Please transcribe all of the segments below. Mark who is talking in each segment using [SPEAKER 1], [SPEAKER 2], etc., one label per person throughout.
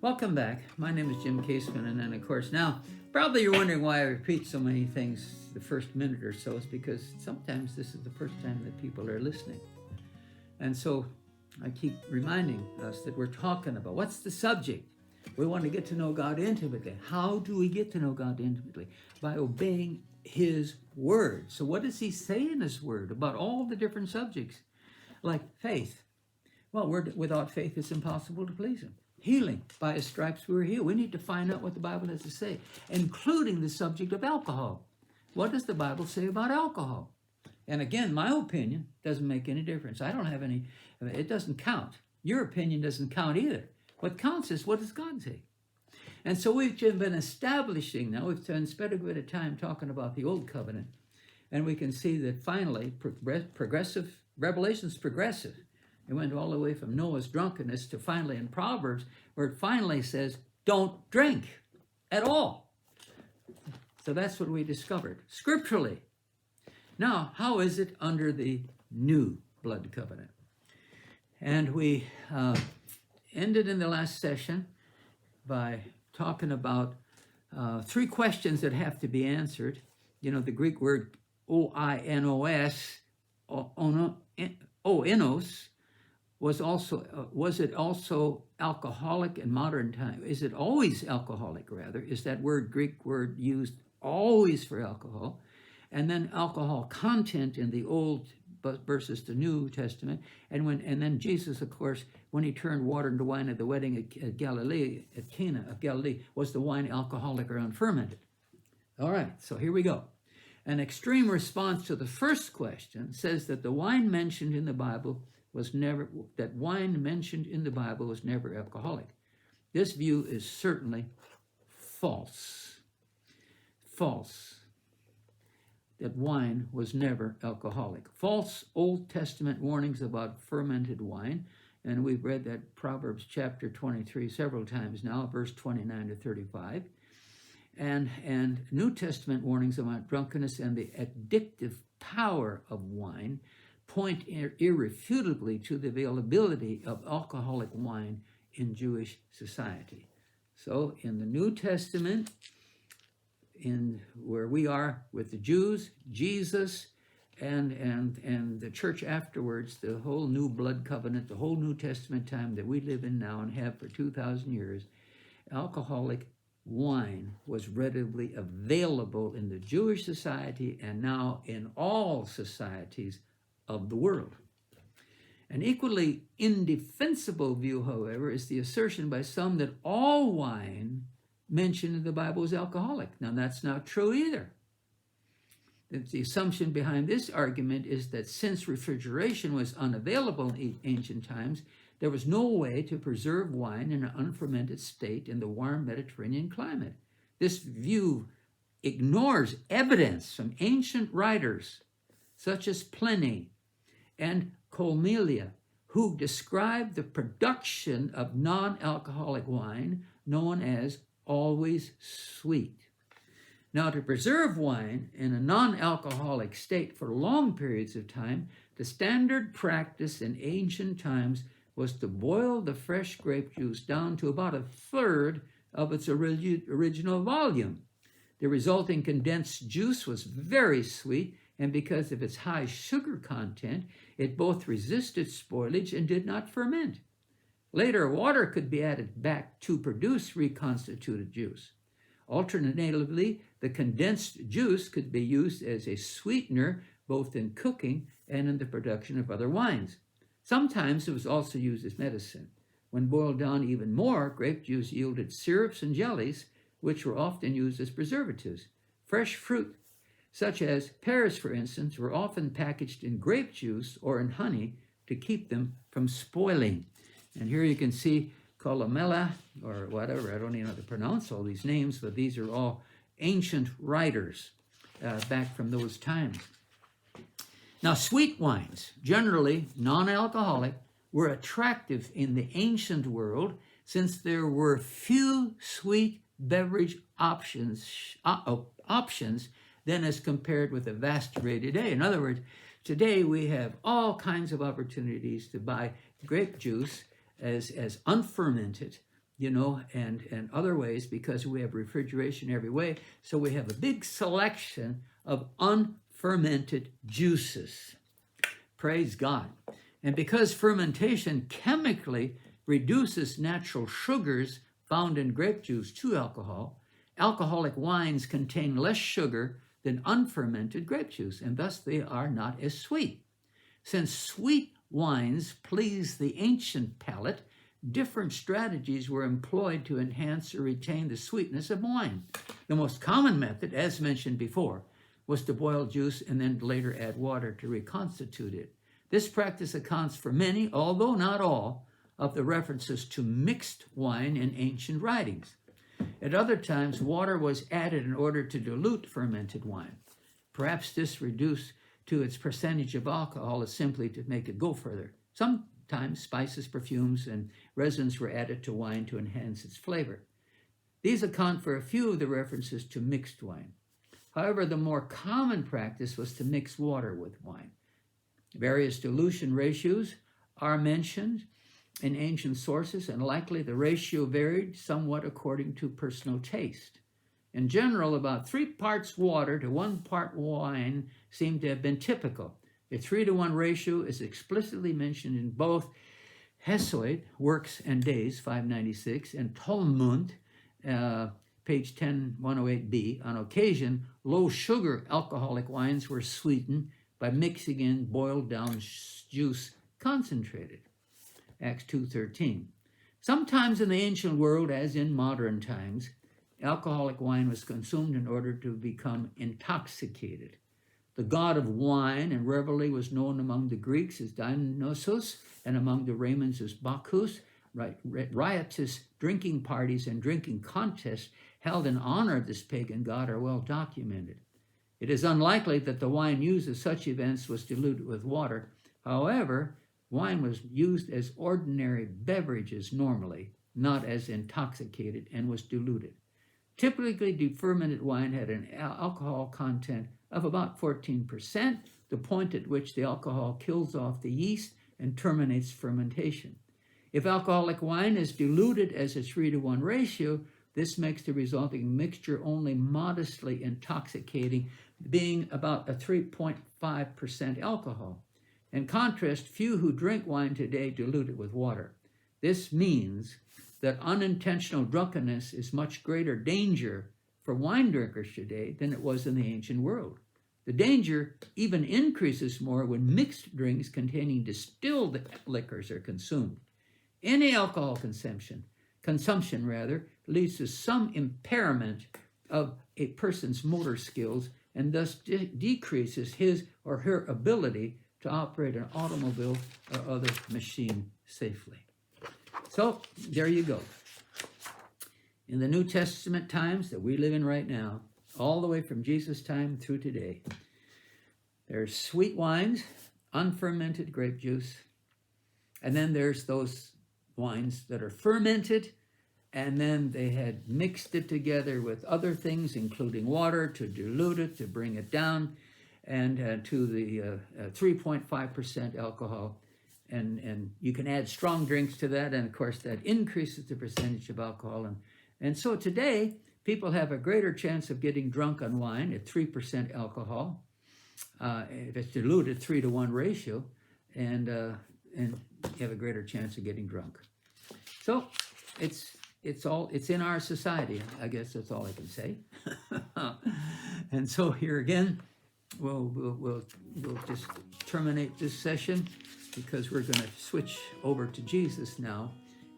[SPEAKER 1] Welcome back. My name is Jim Kaseman, and then, of course, now probably you're wondering why I repeat so many things the first minute or so. It's because sometimes this is the first time that people are listening. And so I keep reminding us that we're talking about what's the subject? We want to get to know God intimately. How do we get to know God intimately? By obeying His Word. So, what does He say in His Word about all the different subjects? Like faith. Well, without faith, it's impossible to please Him. Healing. By His stripes we were healed. We need to find out what the Bible has to say, including the subject of alcohol. What does the Bible say about alcohol? And again, my opinion doesn't make any difference. I don't have any, it doesn't count. Your opinion doesn't count either. What counts is, what does God say? And so we've been establishing now, we've spent a bit of time talking about the Old Covenant, and we can see that finally, Revelation's progressive. It went all the way from Noah's drunkenness to finally in Proverbs, where it finally says, don't drink at all. So that's what we discovered scripturally. Now, how is it under the new blood covenant? And we ended in the last session by talking about three questions that have to be answered. You know, the Greek word oinos, oinos, was it also alcoholic in modern time? Is it always alcoholic, rather? Is that Greek word used always for alcohol? And then alcohol content in the Old versus the New Testament. And then Jesus, of course, when he turned water into wine at the wedding at Galilee, at Cana of Galilee, was the wine alcoholic or unfermented? All right, so here we go. An extreme response to the first question says that the wine mentioned in the Bible was never alcoholic. This view is certainly false. False. That wine was never alcoholic. False Old Testament warnings about fermented wine, and we've read that Proverbs chapter 23 several times now, verse 29 to 35. And New Testament warnings about drunkenness and the addictive power of wine point irrefutably to the availability of alcoholic wine in Jewish society. So in the New Testament, in where we are with the Jews, Jesus, and the church afterwards, the whole new blood covenant, the whole New Testament time that we live in now and have for 2,000 years, alcoholic wine was readily available in the Jewish society and now in all societies of the world. An equally indefensible view, however, is the assertion by some that all wine mentioned in the Bible is alcoholic. Now, that's not true either. The assumption behind this argument is that since refrigeration was unavailable in ancient times, there was no way to preserve wine in an unfermented state in the warm Mediterranean climate. This view ignores evidence from ancient writers such as Pliny and Colmelia, who described the production of non-alcoholic wine known as always sweet. Now, to preserve wine in a non-alcoholic state for long periods of time, the standard practice in ancient times was to boil the fresh grape juice down to about a third of its original volume. The resulting condensed juice was very sweet, and because of its high sugar content, it both resisted spoilage and did not ferment. Later, water could be added back to produce reconstituted juice. Alternatively, the condensed juice could be used as a sweetener both in cooking and in the production of other wines. Sometimes it was also used as medicine. When boiled down even more, grape juice yielded syrups and jellies, which were often used as preservatives. Fresh fruit, such as pears, for instance, were often packaged in grape juice or in honey to keep them from spoiling. And here you can see Columella, or whatever, I don't even know how to pronounce all these names, but these are all ancient writers back from those times. Now, sweet wines, generally non-alcoholic, were attractive in the ancient world since there were few sweet beverage options than as compared with the vast array today. In other words, today we have all kinds of opportunities to buy grape juice as unfermented and other ways, because we have refrigeration every way. So we have a big selection of unfermented juices. Praise God. And because fermentation chemically reduces natural sugars found in grape juice to alcohol, alcoholic wines contain less sugar than unfermented grape juice, and thus they are not as sweet. Since sweet wines please the ancient palate, different strategies were employed to enhance or retain the sweetness of wine. The most common method, as mentioned before, was to boil juice and then later add water to reconstitute it. This practice accounts for many, although not all, of the references to mixed wine in ancient writings. At other times, water was added in order to dilute fermented wine. Perhaps this reduced to its percentage of alcohol is simply to make it go further. Sometimes spices, perfumes, and resins were added to wine to enhance its flavor. These account for a few of the references to mixed wine. However, the more common practice was to mix water with wine. Various dilution ratios are mentioned in ancient sources, and likely the ratio varied somewhat according to personal taste. In general, about 3 parts water to 1 part wine seem to have been typical. The 3-to-1 ratio is explicitly mentioned in both Hesiod, Works and Days, 596, and Talmud, page 10108b. On occasion, low-sugar alcoholic wines were sweetened by mixing in boiled-down juice concentrated. Acts 2:13. Sometimes in the ancient world, as in modern times, alcoholic wine was consumed in order to become intoxicated. The god of wine and revelry was known among the Greeks as Dionysus and among the Romans as Bacchus. Riotous drinking parties and drinking contests held in honor of this pagan god are well documented. It is unlikely that the wine used at such events was diluted with water. However, wine was used as ordinary beverages normally, not as intoxicated, and was diluted. Typically, defermented wine had an alcohol content of about 14%, the point at which the alcohol kills off the yeast and terminates fermentation. If alcoholic wine is diluted as a 3-to-1 ratio, this makes the resulting mixture only modestly intoxicating, being about a 3.5% alcohol. In contrast, few who drink wine today dilute it with water. This means that unintentional drunkenness is much greater danger for wine drinkers today than it was in the ancient world. The danger even increases more when mixed drinks containing distilled liquors are consumed. Any alcohol consumption leads to some impairment of a person's motor skills and thus decreases his or her ability to operate an automobile or other machine safely. So there you go. In the New Testament times that we live in right now, all the way from Jesus' time through today, there's sweet wines, unfermented grape juice, and then there's those wines that are fermented, and then they had mixed it together with other things, including water, to dilute it, to bring it down, and to the 3.5% alcohol. And you can add strong drinks to that, and of course that increases the percentage of alcohol. And so today, people have a greater chance of getting drunk on wine at 3% alcohol, if it's diluted, 3-to-1 ratio, and you have a greater chance of getting drunk. So it's in our society. I guess that's all I can say. And so here again, we'll just terminate this session, because we're going to switch over to Jesus now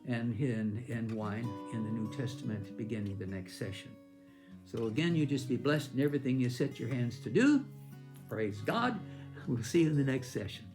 [SPEAKER 1] and wine in the New Testament beginning the next session. So again, you just be blessed in everything you set your hands to do. Praise God. We'll see you in the next session.